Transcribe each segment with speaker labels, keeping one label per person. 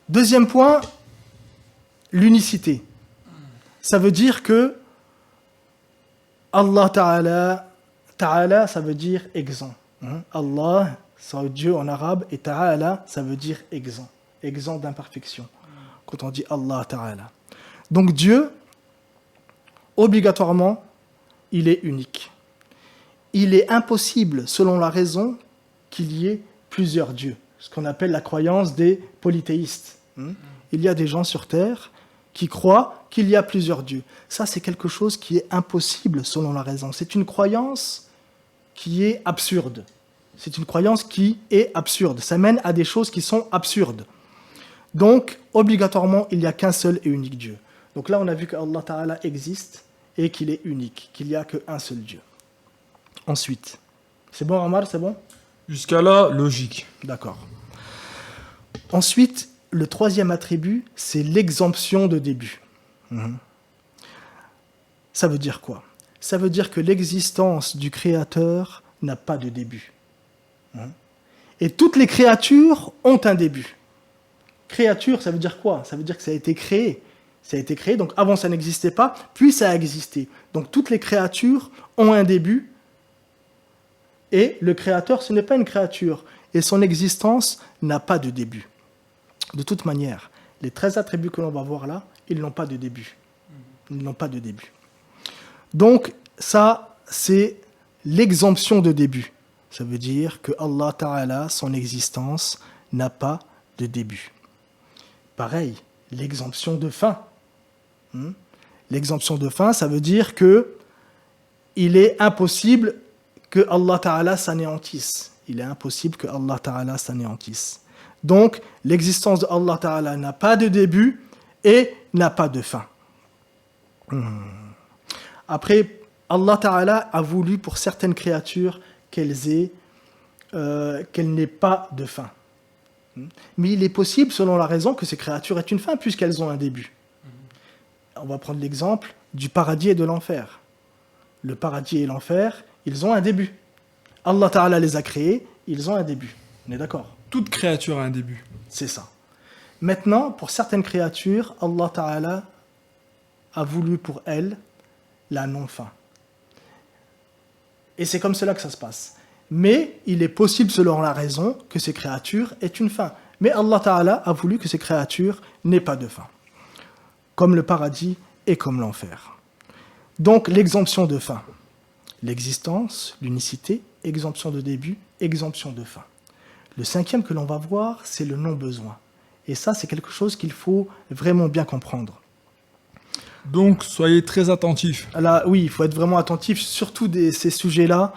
Speaker 1: Deuxième point, l'unicité. Ça veut dire que Allah Ta'ala, ça veut dire exempt. Allah, c'est Dieu en arabe, et Ta'ala, ça veut dire exempt. Exempt d'imperfection. Quand on dit Allah Ta'ala. Donc Dieu, obligatoirement, il est unique. Il est impossible, selon la raison, qu'il y ait plusieurs dieux. Ce qu'on appelle la croyance des polythéistes. Il y a des gens sur Terre qui croient qu'il y a plusieurs dieux. Ça, c'est quelque chose qui est impossible selon la raison. C'est une croyance qui est absurde. C'est une croyance qui est absurde. Ça mène à des choses qui sont absurdes. Donc, obligatoirement, il n'y a qu'un seul et unique Dieu. Donc là, on a vu qu'Allah Ta'ala existe et qu'il est unique, qu'il n'y a qu'un seul Dieu. Ensuite, c'est bon, Omar, c'est bon?
Speaker 2: Jusqu'à là, logique.
Speaker 1: D'accord. Ensuite, le troisième attribut, c'est l'exemption de début. Ça veut dire quoi? Ça veut dire que l'existence du Créateur n'a pas de début. Et toutes les créatures ont un début. Créature, ça veut dire quoi? Ça veut dire que ça a été créé. Ça a été créé, donc avant ça n'existait pas, puis ça a existé. Donc toutes les créatures ont un début, et le Créateur, ce n'est pas une créature, et son existence n'a pas de début. De toute manière, les 13 attributs que l'on va voir là, ils n'ont pas de début. Ils n'ont pas de début. Donc ça, c'est l'exemption de début. Ça veut dire que Allah Ta'ala, son existence, n'a pas de début. Pareil, l'exemption de fin. L'exemption de fin, ça veut dire que il est impossible que Allah Ta'ala s'anéantisse. Il est impossible que Allah Ta'ala s'anéantisse. Donc, l'existence de Allah Ta'ala n'a pas de début et n'a pas de fin. Après, Allah Ta'ala a voulu pour certaines créatures qu'elles n'aient pas de fin. Mais il est possible, selon la raison, que ces créatures aient une fin puisqu'elles ont un début. On va prendre l'exemple du paradis et de l'enfer. Le paradis et l'enfer, ils ont un début. Allah Ta'ala les a créés, ils ont un début. On est d'accord?
Speaker 2: Toute créature a un début.
Speaker 1: C'est ça. Maintenant, pour certaines créatures, Allah Ta'ala a voulu pour elles la non-fin. Et c'est comme cela que ça se passe. Mais il est possible, selon la raison, que ces créatures aient une fin. Mais Allah Ta'ala a voulu que ces créatures n'aient pas de fin. Comme le paradis et comme l'enfer. Donc, l'exemption de fin. L'existence, l'unicité, exemption de début, exemption de fin. Le cinquième que l'on va voir, c'est le non-besoin. Et ça, c'est quelque chose qu'il faut vraiment bien comprendre.
Speaker 2: Donc, soyez très attentifs.
Speaker 1: Là, oui, il faut être vraiment attentif, surtout ces sujets-là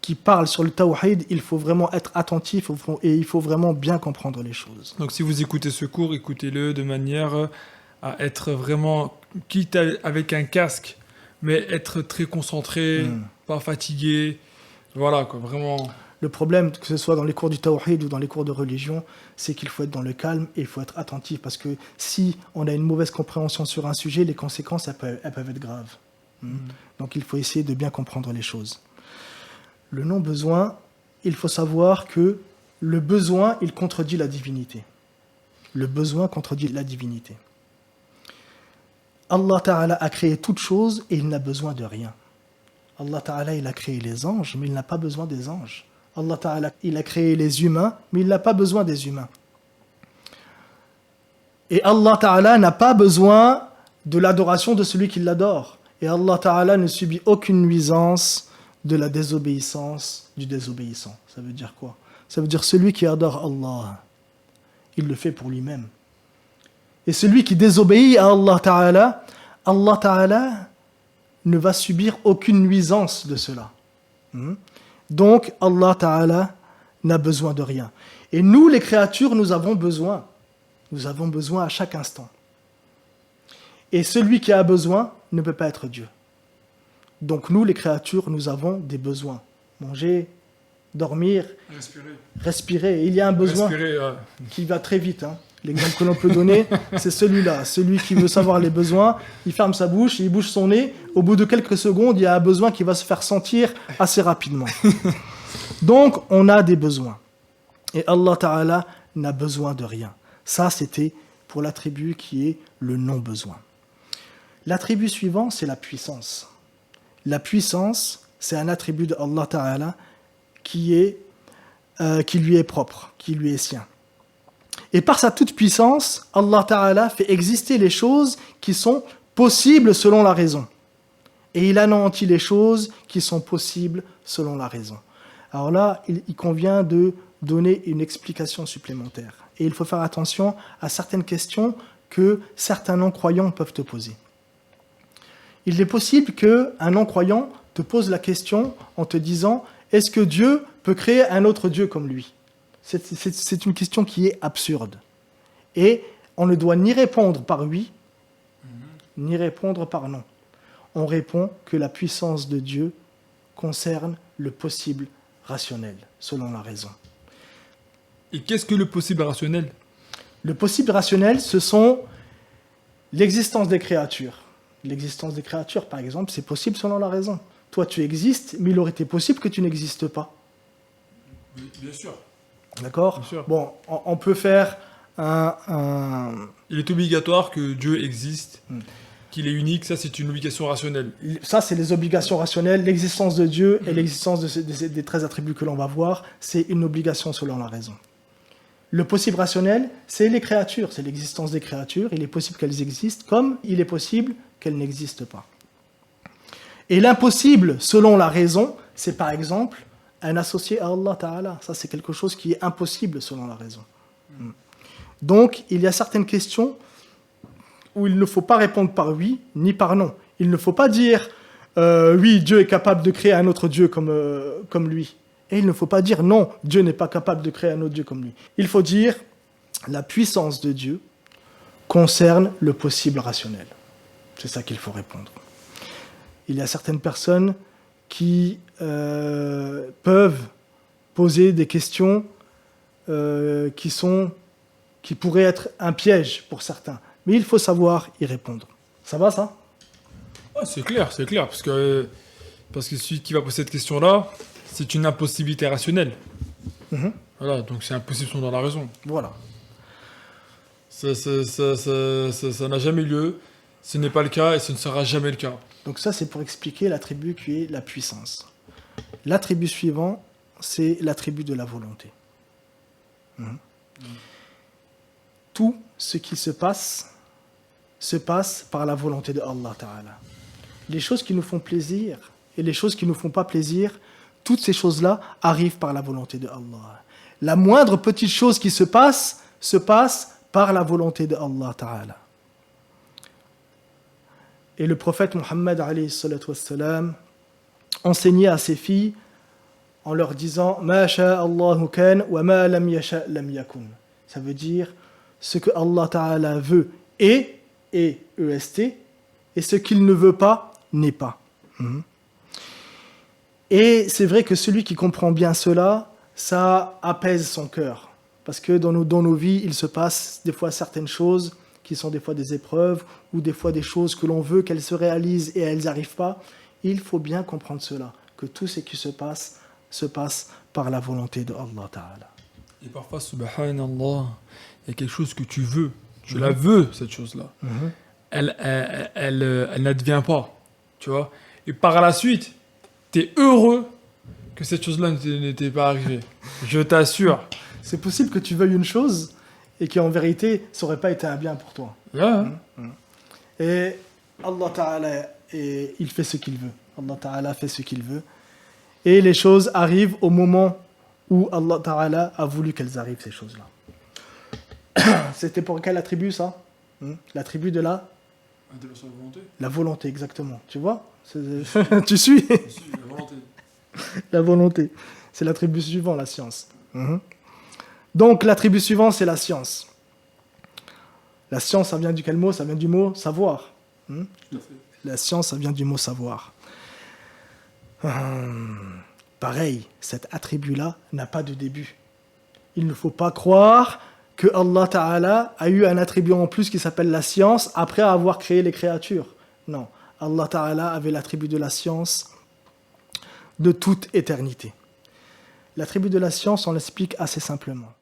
Speaker 1: qui parlent sur le tawhid, il faut vraiment être attentif et il faut vraiment bien comprendre les choses.
Speaker 2: Donc, si vous écoutez ce cours, écoutez-le de manière à être vraiment, quitte avec un casque, mais être très concentré, pas fatigué. Voilà, quoi, vraiment.
Speaker 1: Le problème, que ce soit dans les cours du tawhid ou dans les cours de religion, c'est qu'il faut être dans le calme et il faut être attentif parce que si on a une mauvaise compréhension sur un sujet, les conséquences, elles peuvent être graves. Donc il faut essayer de bien comprendre les choses. Le non-besoin, il faut savoir que le besoin, il contredit la divinité. Le besoin contredit la divinité. Allah Ta'ala a créé toutes choses et il n'a besoin de rien. Allah Ta'ala, il a créé les anges, mais il n'a pas besoin des anges. Allah Ta'ala, il a créé les humains, mais il n'a pas besoin des humains. Et Allah Ta'ala n'a pas besoin de l'adoration de celui qui l'adore. Et Allah Ta'ala ne subit aucune nuisance de la désobéissance du désobéissant. Ça veut dire quoi? Ça veut dire celui qui adore Allah, il le fait pour lui-même. Et celui qui désobéit à Allah Ta'ala, Allah Ta'ala ne va subir aucune nuisance de cela. Donc, Allah Ta'ala n'a besoin de rien. Et nous, les créatures, nous avons besoin. Nous avons besoin à chaque instant. Et celui qui a besoin ne peut pas être Dieu. Donc nous, les créatures, nous avons des besoins. Manger, dormir, respirer. Et il y a un besoin qui va très vite. L'exemple que l'on peut donner, c'est celui-là. Celui qui veut savoir les besoins, il ferme sa bouche, il bouge son nez. Au bout de quelques secondes, il y a un besoin qui va se faire sentir assez rapidement. Donc, on a des besoins. Et Allah Ta'ala n'a besoin de rien. Ça, c'était pour l'attribut qui est le non-besoin. L'attribut suivant, c'est la puissance. La puissance, c'est un attribut de Allah Ta'ala qui lui est propre, qui lui est sien. Et par sa toute-puissance, Allah Ta'ala fait exister les choses qui sont possibles selon la raison. Et il anéantit les choses qui sont possibles selon la raison. Alors là, il convient de donner une explication supplémentaire. Et il faut faire attention à certaines questions que certains non-croyants peuvent te poser. Il est possible qu'un non-croyant te pose la question en te disant « Est-ce que Dieu peut créer un autre Dieu comme lui ?» C'est une question qui est absurde. Et on ne doit ni répondre par oui, ni répondre par non. On répond que la puissance de Dieu concerne le possible rationnel, selon la raison.
Speaker 2: Et qu'est-ce que le possible rationnel?
Speaker 1: Le possible rationnel, ce sont l'existence des créatures. L'existence des créatures, par exemple, c'est possible selon la raison. Toi, tu existes, mais il aurait été possible que tu n'existes pas.
Speaker 2: Bien sûr.
Speaker 1: D'accord ?
Speaker 2: Bien sûr.
Speaker 1: Bon, on peut faire
Speaker 2: Il est obligatoire que Dieu existe, qu'il est unique, ça c'est une obligation rationnelle.
Speaker 1: Ça, c'est les obligations rationnelles. L'existence de Dieu et l'existence des 13 attributs que l'on va voir, c'est une obligation selon la raison. Le possible rationnel, c'est les créatures, c'est l'existence des créatures. Il est possible qu'elles existent comme il est possible qu'elles n'existent pas. Et l'impossible, selon la raison, c'est par exemple un associé à Allah Ta'ala. Ça, c'est quelque chose qui est impossible selon la raison. Donc, il y a certaines questions où il ne faut pas répondre par oui ni par non. Il ne faut pas dire oui, Dieu est capable de créer un autre Dieu comme lui. Et il ne faut pas dire non, Dieu n'est pas capable de créer un autre Dieu comme lui. Il faut dire la puissance de Dieu concerne le possible rationnel. C'est ça qu'il faut répondre. Il y a certaines personnes qui peuvent poser des questions qui pourraient être un piège pour certains. Mais il faut savoir y répondre. Ça va, ça ?
Speaker 2: C'est clair, parce que celui qui va poser cette question-là, c'est une impossibilité rationnelle. Voilà, donc c'est impossible selon la raison.
Speaker 1: Voilà.
Speaker 2: Ça n'a jamais eu lieu, ce n'est pas le cas et ce ne sera jamais le cas.
Speaker 1: Donc ça, c'est pour expliquer l'attribut qui est la puissance. L'attribut suivant, c'est l'attribut de la volonté. Tout ce qui se passe par la volonté de Allah Ta'ala. Les choses qui nous font plaisir et les choses qui ne nous font pas plaisir, toutes ces choses-là arrivent par la volonté de Allah. La moindre petite chose qui se passe par la volonté de Allah Ta'ala. Et le prophète Mohammed alayhi salatu wassalam enseignait à ses filles en leur disant Ma sha'Allahu kan wa ma lam yasha' lam yakun. Ça veut dire ce que Allah Ta'ala veut est EST, et ce qu'il ne veut pas n'est pas. Et c'est vrai que celui qui comprend bien cela, ça apaise son cœur. Parce que dans nos vies, il se passe des fois certaines choses qui sont des fois des épreuves, ou des fois des choses que l'on veut qu'elles se réalisent et elles n'arrivent pas. Il faut bien comprendre cela, que tout ce qui se passe par la volonté de Allah Ta'ala.
Speaker 2: Et parfois, subhanallah, il y a quelque chose que tu veux, tu la veux, cette chose-là. Elle n'advient pas, tu vois. Et par la suite, tu es heureux que cette chose-là n'était pas arrivée. Je t'assure.
Speaker 1: C'est possible que tu veuilles une chose et qu'en vérité, ça n'aurait pas été un bien pour toi. Et Allah Ta'ala, il fait ce qu'il veut. Allah Ta'ala fait ce qu'il veut. Et les choses arrivent au moment où Allah Ta'ala a voulu qu'elles arrivent, ces choses-là. C'était pour quel attribut, ça ? L'attribut de la
Speaker 2: volonté.
Speaker 1: La volonté, exactement. Tu vois ? Tu suis ?
Speaker 2: La volonté.
Speaker 1: La volonté. C'est l'attribut suivant, la science. Donc, l'attribut suivant, c'est la science. La science, ça vient du quel mot ? Ça vient du mot savoir. La science, ça vient du mot savoir. Pareil, cet attribut-là n'a pas de début. Il ne faut pas croire que Allah Ta'ala a eu un attribut en plus qui s'appelle la science après avoir créé les créatures. Non, Allah Ta'ala avait l'attribut de la science de toute éternité. L'attribut de la science, on l'explique assez simplement.